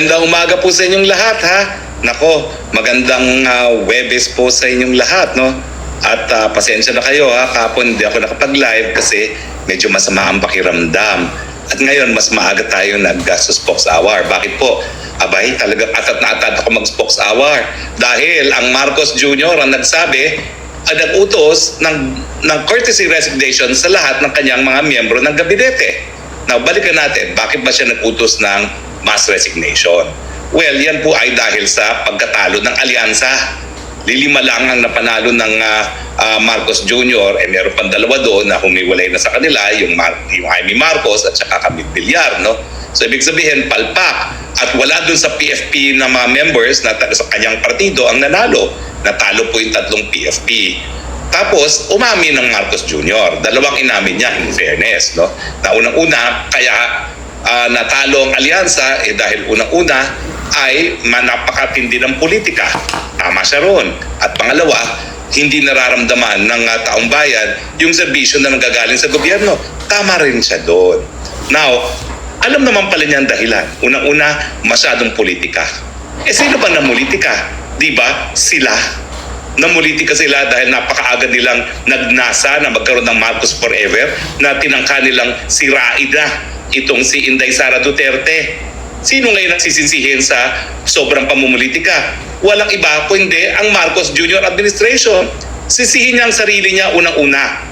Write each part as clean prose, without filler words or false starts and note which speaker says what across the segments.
Speaker 1: Magandang umaga po sa inyong lahat, ha. Nako, magandang Webes po sa inyong lahat, no. At pasensya na kayo, ha. Kahapon hindi ako nakapag-live kasi medyo masama ang pakiramdam. At ngayon mas maaga tayo nag-spokes hour. Bakit po? Abay, talagang atat na atat ako mag-spokes hour. Dahil ang Marcos Jr. ang nagsabi, nag-utos ng courtesy resignation sa lahat ng kanyang mga miyembro ng gabinete. Now, balikan natin, bakit ba siya nag-utos ng mass resignation? Well, yan po ay dahil sa pagkatalo ng alyansa. Lilima lang ang napanalo ng Marcos Jr. Meron pang dalawa doon na humiwalay na sa kanila, yung Jaime Marcos at saka Camille Villar, no? So, ibig sabihin, palpak. At wala doon sa PFP na mga members na sa kanyang partido ang nanalo. Natalo po yung tatlong PFP. Tapos, umamin ng Marcos Jr. Dalawang inamin niya, in fairness, no? Na unang-una, kaya natalo ang alyansa dahil unang-una ay napakatindi ng politika. Tama siya ron. At pangalawa, hindi nararamdaman ng taong bayan yung serbisyo na nanggagaling sa gobyerno. Tama rin siya doon. Now, alam naman pala niya ang dahilan. Unang-una, masyadong politika. Sino ba namulitika? Di ba? Sila. Namulitika sila dahil napakaaga nilang nagnasa na magkaroon ng Marcos Forever na tinangka nilang sirain na itong si Inday Sara Duterte. Sino ngayon nagsisisihin sa sobrang pamumulitika? Walang iba kundi ang Marcos Jr. administration. Sisihin niya ang sarili niya unang-una.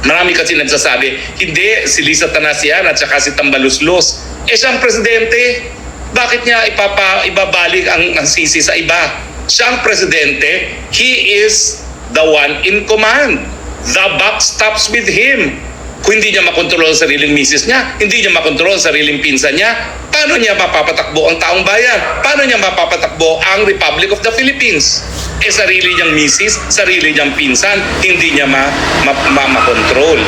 Speaker 1: Marami kasi nagsasabi, hindi, si Lisa Tanasian at saka si Tambaluslos. Siyang presidente. Bakit niya ibabalik ang sisi sa iba? Siyang presidente, he is the one in command. The buck stops with him. Kung hindi niya makontrol ang sariling misis niya, hindi niya makontrol ang sariling pinsan niya, paano niya mapapatakbo ang taong bayan? Paano niya mapapatakbo ang Republic of the Philippines? Sarili niyang misis, sarili niyang pinsan, hindi niya makontrol.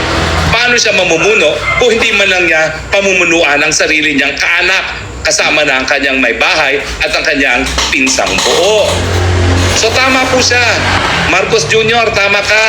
Speaker 1: Paano siya mamumuno kung hindi man lang niya pamumunuan ang sarili niyang kaanak, kasama na ang kanyang may bahay at ang kanyang pinsang buo? So tama po siya. Marcos Jr., tama ka.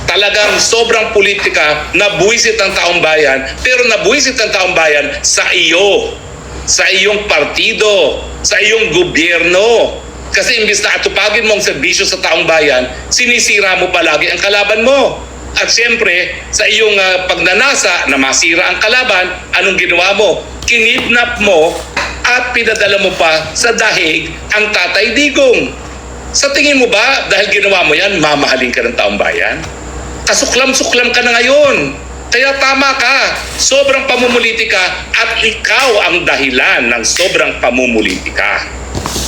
Speaker 1: Talagang sobrang politika, nabuwisit ang taong bayan, pero nabuwisit ang taong bayan sa iyo, sa iyong partido, sa iyong gobyerno. Kasi imbis na atupagin mo ang serbisyo sa taong bayan, sinisira mo palagi ang kalaban mo. At siyempre, sa iyong pagnanasa na masira ang kalaban, anong ginawa mo? Kinidnap mo at pinadala mo pa sa dahig ang Tatay Digong. Sa tingin mo ba, dahil ginawa mo yan, mamahalin ka ng taong bayan? Kasuklam-suklam ka na ngayon. Kaya tama ka. Sobrang pamumulitika at ikaw ang dahilan ng sobrang pamumulitika.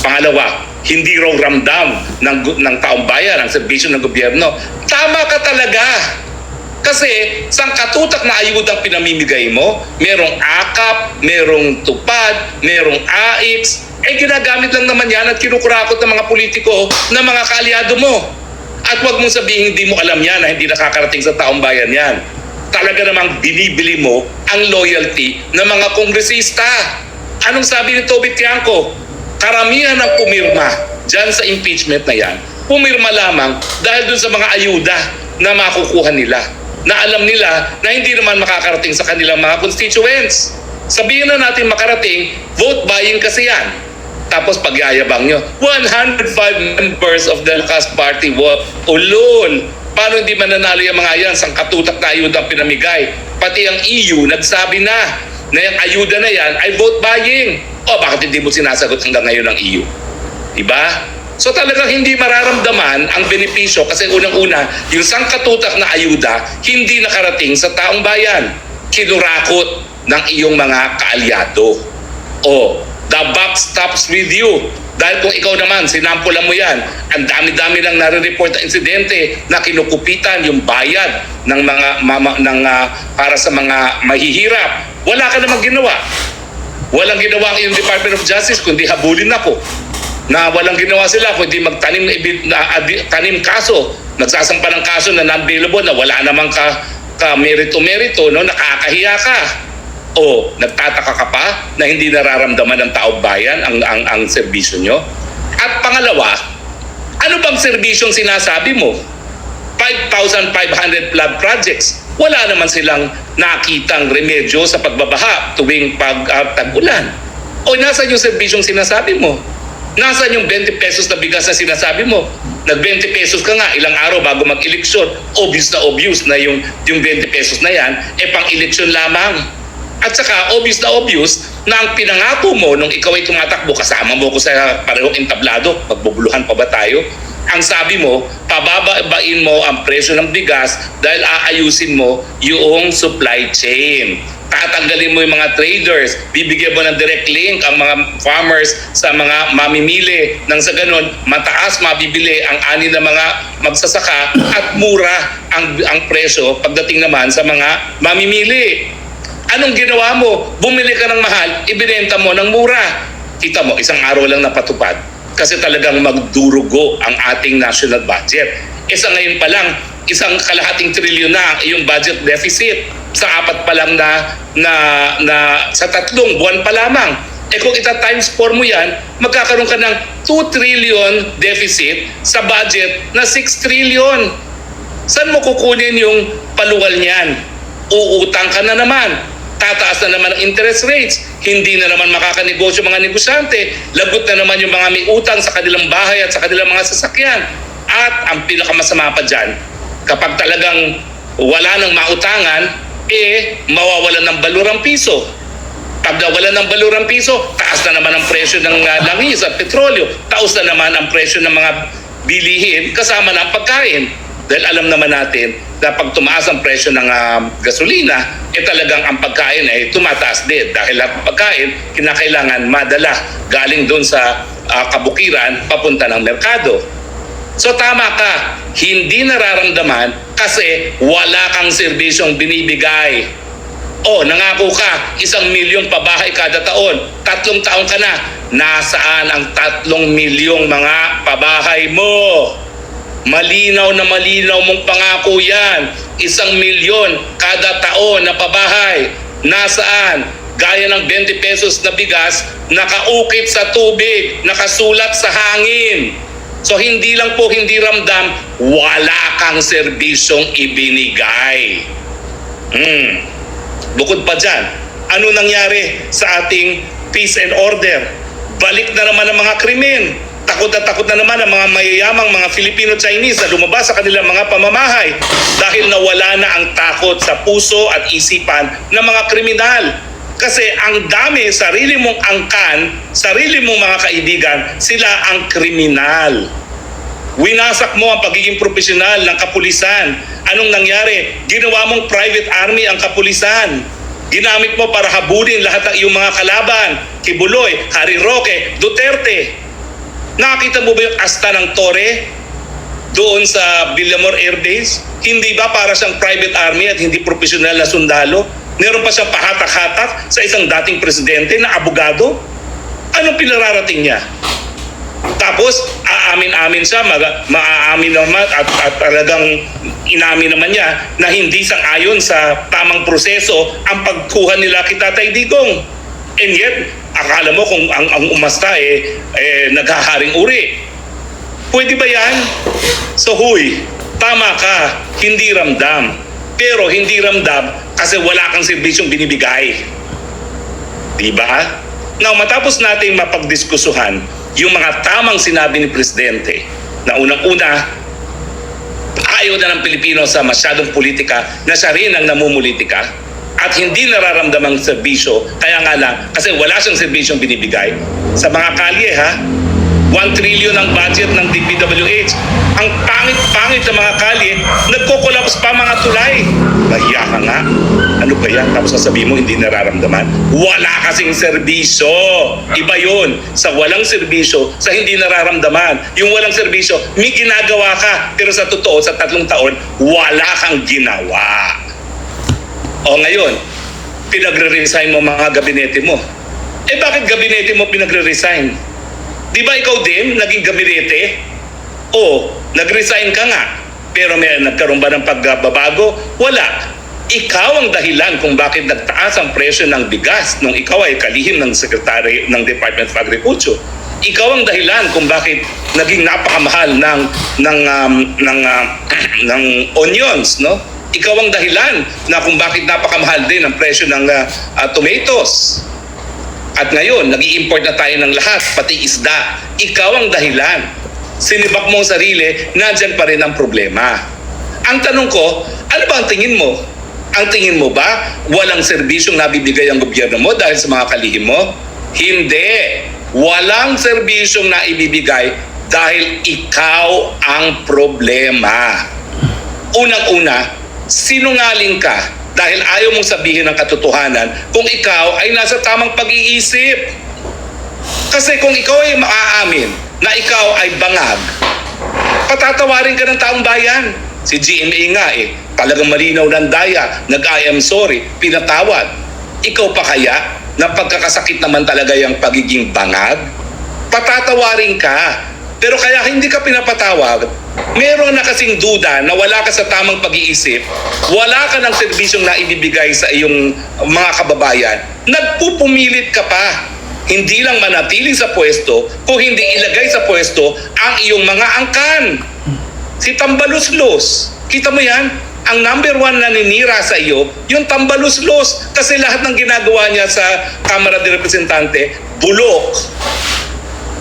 Speaker 1: Pangalawa, hindi raw ramdam ng taong bayan ang serbisyo ng gobyerno. Tama ka talaga. Kasi sangkatutak na ayudang pinamimigay mo, merong akap, merong tupad, merong AIX, ginagamit lang naman yan at kinukurakot ng mga politiko na mga kaalyado mo. At huwag mong sabihin hindi mo alam yan na hindi nakakarating sa taong bayan yan. Talaga namang binibili mo ang loyalty ng mga kongresista. Anong sabi ni Toby Tiangco? Karamihan ng pumirma dyan sa impeachment na yan, pumirma lamang dahil dun sa mga ayuda na makukuha nila. Na alam nila na hindi naman makakarating sa kanilang mga constituents. Sabihin na natin makarating, vote buying kasi yan. Tapos pagyayabang nyo, 105 members of the Lakas Party, ulol. Paano hindi mananalo yung mga yan? Sang katutak na ayuda ang pinamigay. Pati ang EU, nagsabi na yung ayuda na yan ay vote buying. O bakit hindi mo sinasagot hanggang ngayon ng EU? Diba? So talagang hindi mararamdaman ang benepisyo kasi unang-una, yung sangkatutak na ayuda, hindi nakarating sa taong bayan. Kinurakot ng iyong mga kaalyado. O, the buck stops with you. Dahil kung ikaw naman, sinampulan mo yan, ang dami-dami lang nare-report na insidente na kinukupitan yung bayad ng para sa mga mahihirap. Wala ka namang ginawa. Walang ginawa ang iyong Department of Justice kundi habulin ako. Na walang ginawa sila kundi magtanim tanim kaso. Nagsasampa ng kaso na non-bailable na wala namang merito-merito, no? Nakakahiya ka. O nagtataka ka pa na hindi nararamdaman ng taong bayan ang serbisyo nyo? At pangalawa, ano bang serbisyong sinasabi mo? 5,500 flood projects. Wala naman silang nakitang remedyo sa pagbabaha tuwing tag-ulan. O nasaan yung serbisyong sinasabi mo? Nasaan yung 20 pesos na bigas na sinasabi mo? Nag-20 pesos ka nga ilang araw bago mag-eleksyon. Obvious na yung 20 pesos na yan, pang-eleksyon lamang. At saka obvious na ang pinangako mo nung ikaw ay tumatakbo, kasama mo ko sa parehong entablado, magbubuluhan pa ba tayo? Ang sabi mo, pababain mo ang presyo ng bigas dahil aayusin mo yung supply chain. Tatanggalin mo yung mga traders, bibigyan mo ng direct link ang mga farmers sa mga mamimili. Nang sa ganun, mataas mabibili ang ani ng mga magsasaka at mura ang presyo pagdating naman sa mga mamimili. Anong ginawa mo? Bumili ka ng mahal, ibinenta mo ng mura. Kita mo, isang araw lang napatupad kasi talagang magdurugo ang ating national budget. Sa ngayon pa lang, 1.5 trilyon na yung budget deficit sa 4 pa lang na sa 3 buwan pa lamang. Kung ita-times 4 mo yan, magkakaroon ka ng 2 trillion deficit sa budget na 6 trillion. Saan mo kukunin yung paluwal niyan? Uutang ka na naman. Tataas na naman ang interest rates. Hindi na naman makakanegosyo mga negosyante. Lagot na naman yung mga may utang sa kanilang bahay at sa kanilang mga sasakyan. At ang pinakamasama pa dyan, kapag talagang wala nang mautangan, mawawalan ng balurang piso. Pag nawalan ng balurang piso, taas na naman ang presyo ng langis at petrolyo. Taas na naman ang presyo ng mga bilihin kasama na ang pagkain. Dahil alam naman natin na pag tumaas ang presyo ng gasolina, talagang ang pagkain ay tumataas din. Dahil ang pagkain, kinakailangan madala galing doon sa kabukiran papunta ng merkado. So tama ka, hindi nararamdaman kasi wala kang serbisyong binibigay. Nangako ka, 1 milyong pabahay kada taon. 3 taon ka na. Nasaan ang 3 milyong mga pabahay mo? Malinaw na malinaw mong pangako yan. 1 milyon kada taon na pabahay. Nasaan? Gaya ng 20 pesos na bigas, nakaukit sa tubig, nakasulat sa hangin. So hindi lang po hindi ramdam, wala kang serbisyong ibinigay. Bukod pa dyan, ano nangyari sa ating peace and order? Balik na naman ang mga krimen. Takot na naman ang mga mayayamang mga Filipino-Chinese na lumabas sa kanilang mga pamamahay dahil nawala na ang takot sa puso at isipan ng mga kriminal. Kasi ang dami, sarili mong angkan, sarili mong mga kaibigan, sila ang kriminal. Winasak mo ang pagiging profesional ng kapulisan. Anong nangyari? Ginawa mong private army ang kapulisan. Ginamit mo para habulin lahat ng iyong mga kalaban. Kibuloy, Harry Roque, Duterte. Nakita mo ba yung asta ng Torre doon sa Villamor Air Base? Hindi ba para siyang private army at hindi profesional na sundalo? Meron pa siyang pahatak-hatak sa isang dating presidente na abogado? Anong pinararating niya? Tapos, aamin-amin siya, maaamin naman at talagang inamin naman niya na hindi sang-ayon sa tamang proseso ang pagkuha nila kay Tatay Digong. And yet, akala mo kung ang umasta naghaharing uri. Pwede ba yan? So huy, tama ka, hindi ramdam. Pero hindi ramdam kasi wala kang serbisyong binibigay. Diba? Now, matapos natin mapagdiskusuhan yung mga tamang sinabi ni Presidente na unang-una, ayaw na ng Pilipino sa masyadong politika na siya rin ang namumulitika at hindi nararamdamang serbisyo, kaya nga lang, kasi wala siyang serbisyong binibigay. Sa mga kalye 1 trillion ang budget ng DPWH. Ang pangit-pangit ng mga kalye, nagko-collapse pa mga tulay. Mahiya ka nga. Ano ba yan? Tapos sasabihin mo, hindi nararamdaman. Wala kasing serbisyo. Iba yun. Sa walang serbisyo, sa hindi nararamdaman. Yung walang serbisyo, may ginagawa ka. Pero sa totoo, sa 3 taon, wala kang ginawa. O ngayon, pinagre-resign mo mga gabinete mo. Bakit gabinete mo pinagre-resign? Di ba ikaw din naging gabinete? Nag-resign ka nga. Pero may nagkaroon ba ng pagbabago? Wala. Ikaw ang dahilan kung bakit nagtaas ang presyo ng bigas nung ikaw ay kalihim ng Secretary ng Department of Agriculture. Ikaw ang dahilan kung bakit naging napakamahal ng onions, no? Ikaw ang dahilan na kung bakit napakamahal din ang presyo ng tomatoes. At ngayon, nag-i-import na tayo ng lahat, pati isda. Ikaw ang dahilan. Sinibak mo ang sarili, nandyan pa rin ang problema. Ang tanong ko, ano ba ang tingin mo? Ang tingin mo ba walang serbisyong nabibigay ang gobyerno mo dahil sa mga kalihim mo? Hindi. Walang serbisyong naibibigay dahil ikaw ang problema. Unang-una, sinungaling ka dahil ayaw mong sabihin ang katotohanan kung ikaw ay nasa tamang pag-iisip. Kasi kung ikaw ay maaamin na ikaw ay bangag, patatawarin ka ng taong bayan. Si GMA nga talagang malinaw ng daya, nag-I am sorry, pinatawad. Ikaw pa kaya na pagkakasakit naman talaga yung pagiging bangag? Patatawarin ka. Pero kaya hindi ka pinapatawag, meron na kasing duda na wala ka sa tamang pag-iisip, wala ka ng serbisyong na ibibigay sa iyong mga kababayan, nagpupumilit ka pa. Hindi lang manatili sa pwesto, kung hindi ilagay sa pwesto ang iyong mga angkan. Si Tambaluslos, kita mo yan? Ang number one na ninira sa iyo, yung Tambaluslos. Kasi lahat ng ginagawa niya sa Kamara de Representante, bulok.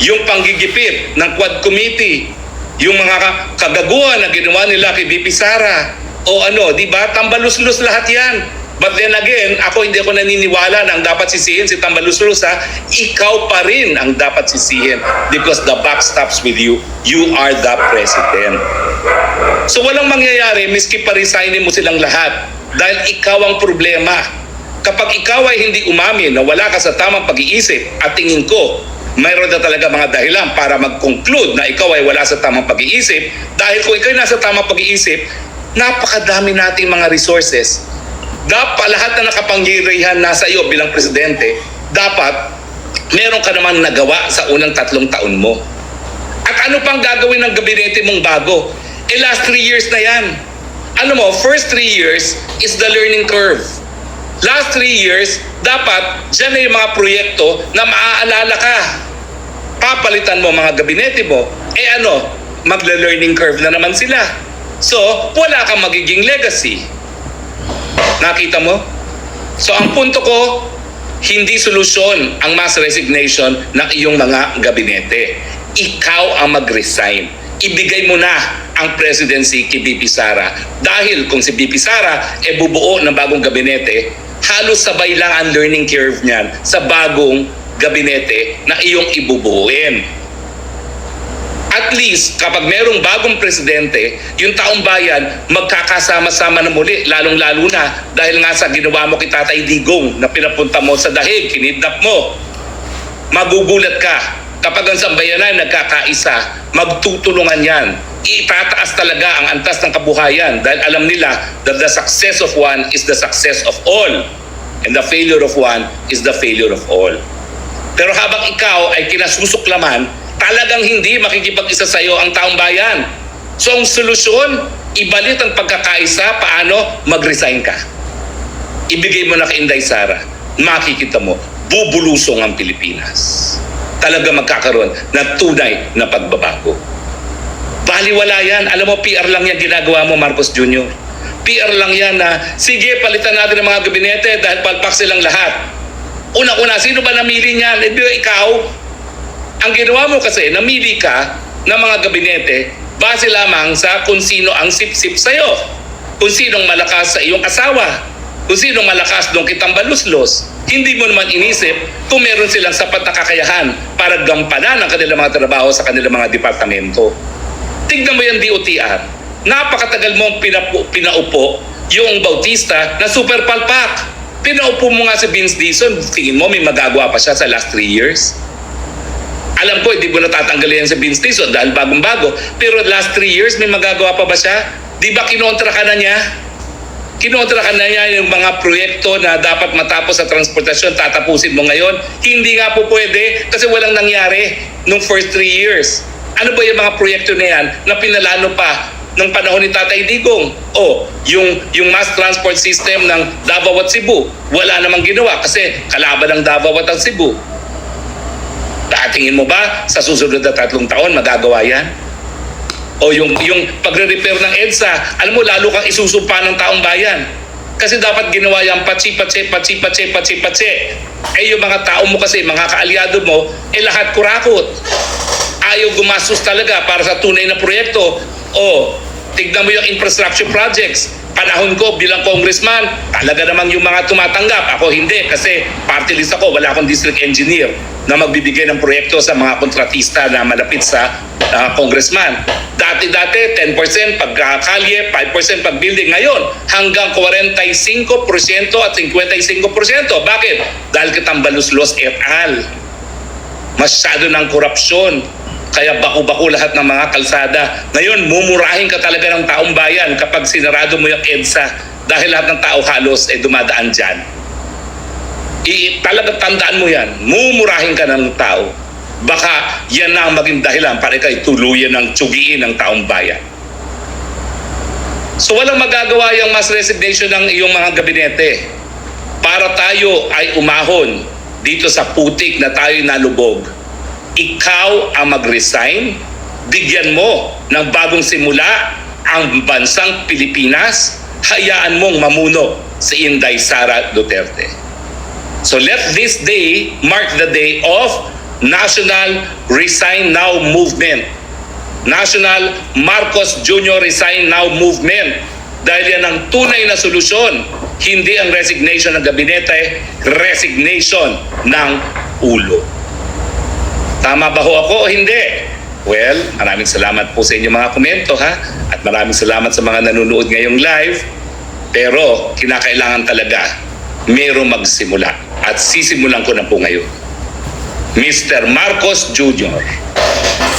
Speaker 1: Yung panggigipit ng Quad Committee, yung mga kagaguhan na ginawa nila kay BP Sara, o ano, di ba? Tambaluslos lahat yan. But then again, hindi ako naniniwala na ang dapat sisihin si Tambaluslos, ha? Ikaw pa rin ang dapat sisihin because the buck stops with you. You are the president. So walang mangyayari miski pa-resignin mo silang lahat dahil ikaw ang problema. Kapag ikaw ay hindi umamin na wala ka sa tamang pag-iisip, at tingin ko, mayroon na talaga mga dahilan para mag-conclude na ikaw ay wala sa tamang pag-iisip, dahil kung ikaw ay nasa tamang pag-iisip, napakadami nating mga resources. Dapat lahat na nakapangyarihan nasa iyo bilang presidente, dapat meron ka naman nagawa sa unang 3 taon mo. At ano pang gagawin ng gabinete mong bago? Last 3 years na yan. Ano mo, first 3 years is the learning curve. Last 3 years, dapat dyan na yung mga proyekto na maaalala ka. Papalitan mo mga gabinete mo. Magla-learning curve na naman sila. So, wala kang magiging legacy. Nakita mo? So, ang punto ko, hindi solusyon ang mass resignation ng iyong mga gabinete. Ikaw ang mag-resign. Ibigay mo na ang presidency kay BP Sara. Dahil kung si BP Sara bubuo ng bagong gabinete, halos sabay lang ang learning curve niyan sa bagong gabinete na iyong ibubuuin. At least, kapag merong bagong presidente, yung taong bayan magkakasama-sama na muli, lalong-lalo na dahil nga sa ginawa mo kay Tatay Digong na pinapunta mo sa dahig, kinidnap mo. Magugulat ka kapag ang sambayanan nagkakaisa, magtutulungan yan. Itataas talaga ang antas ng kabuhayan dahil alam nila that the success of one is the success of all. And the failure of one is the failure of all. Pero habang ikaw ay kinasusuklaman, talagang hindi makikipag-isa sa iyo ang taong bayan. So ang solusyon, ibalik ang pagkakaisa, paano? Mag-resign ka. Ibigay mo na kay Inday Sara. Makikita mo, bubulusong ang Pilipinas. Talaga magkakaroon ng tunay na pagbabago. Baliwala yan. Alam mo, PR lang yan ginagawa mo, Marcos Jr. PR lang yan na, sige, palitan natin ang mga gabinete dahil palpak silang lahat. Una-una, sino ba namili niyan? Ikaw. Ang ginawa mo kasi, namili ka ng mga gabinete base lamang sa kung sino ang sip-sip sa'yo. Kung sinong malakas sa iyong asawa. Kung sinong malakas doon kitang baluslos. Hindi mo naman inisip kung meron silang sapat na kakayahan para gampanan ang kanilang mga trabaho sa kanilang mga departamento. Tignan mo yung DOTR. Napakatagal mong pinaupo yung Bautista na super palpak. Pinaupo mo nga si Vince Dizon. Tingin mo may magagawa pa siya sa last 3 years? Alam ko, hindi mo natatanggalin yan sa Vince Dizon dahil bagong-bago. Pero last 3 years, may magagawa pa ba siya? Di ba kinontra ka na niya? Kinontra ka na niya yung mga proyekto na dapat matapos sa transportasyon, tatapusin mo ngayon? Hindi nga po pwede kasi walang nangyari nung first 3 years. Ano ba yung mga proyekto na yan na pinalano pa ng panahon ni Tatay Digong? Yung mass transport system ng Davao at Cebu, wala namang ginawa kasi kalaban ng Davao at Cebu. Tingin mo ba sa susunod na 3 taon magagawa yan? O yung pagre-repair ng EDSA, alam mo lalo kang isusumpa ng taong bayan.
Speaker 2: Kasi dapat ginawa yung patsi. Eh yung mga tao mo kasi, mga kaalyado mo, lahat kurakot. Ayaw gumastos talaga para sa tunay na proyekto. Tignan mo yung infrastructure projects. Panahon ko bilang congressman, talaga namang yung mga tumatanggap. Ako hindi kasi party list ako, wala akong district engineer na magbibigay ng proyekto sa mga kontratista na malapit sa congressman. Dati-dati, 10% pagkakalye, 5% pag building. Ngayon, hanggang 45% at 55%. Bakit? Dahil kitang baluslos et al. Masyado ng korupsyon. Kaya baku-baku lahat ng mga kalsada. Ngayon, mumurahin ka talaga ng taong bayan kapag sinarado mo yung EDSA dahil lahat ng tao halos dumadaan dyan. Talagang tandaan mo yan. Mumurahin ka ng tao. Baka yan na ang maging dahilan para ikay tuluyan ng tsugiin ng taong bayan. So walang magagawa yung mass resignation ng iyong mga gabinete para tayo ay umahon dito sa putik na tayo nalubog. Ikaw ang mag-resign, bigyan mo ng bagong simula ang bansang Pilipinas, hayaan mong mamuno si Inday Sara Duterte. So let this day mark the day of National Resign Now Movement. National Marcos Jr. Resign Now Movement. Dahil yan ang tunay na solusyon, hindi ang resignation ng gabinete, resignation ng ulo. Tama ba ho ako o hindi? Well, maraming salamat po sa inyong mga komento at maraming salamat sa mga nanonood ngayong live. Pero kinakailangan talaga mayroong magsimula at sisimulan ko na po ngayon. Mr. Marcos Jr.,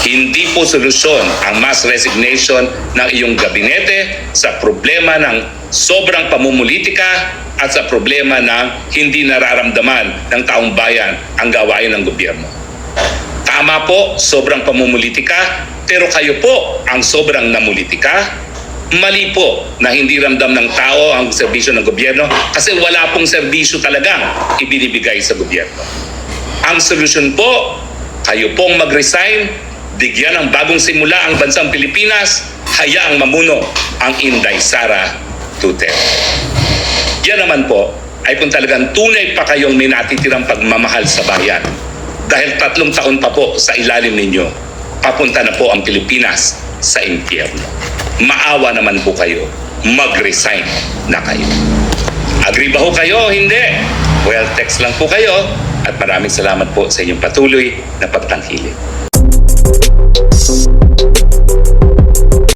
Speaker 2: hindi po solusyon ang mass resignation ng iyong gabinete sa problema ng sobrang pamumulitika at sa problema ng hindi nararamdaman ng taong bayan ang gawain ng gobyerno. Tama po, sobrang pamumulitika, pero kayo po ang sobrang namulitika. Mali po na hindi ramdam ng tao ang serbisyo ng gobyerno kasi wala pong serbisyo talagang ibinibigay sa gobyerno. Ang solusyon po, kayo pong mag-resign, bigyan ng bagong simula ang bansang Pilipinas, hayaang mamuno ang Inday Sara Duterte. Yan naman po ay kung talagang tunay pa kayong may natitirang pagmamahal sa bayan. Dahil 3 taon pa po sa ilalim ninyo, papunta na po ang Pilipinas sa impyerno. Maawa naman po kayo, mag-resign na kayo. Agree ba ho kayo o hindi? Well, text lang po kayo at maraming salamat po sa inyong patuloy na pagtangkilik.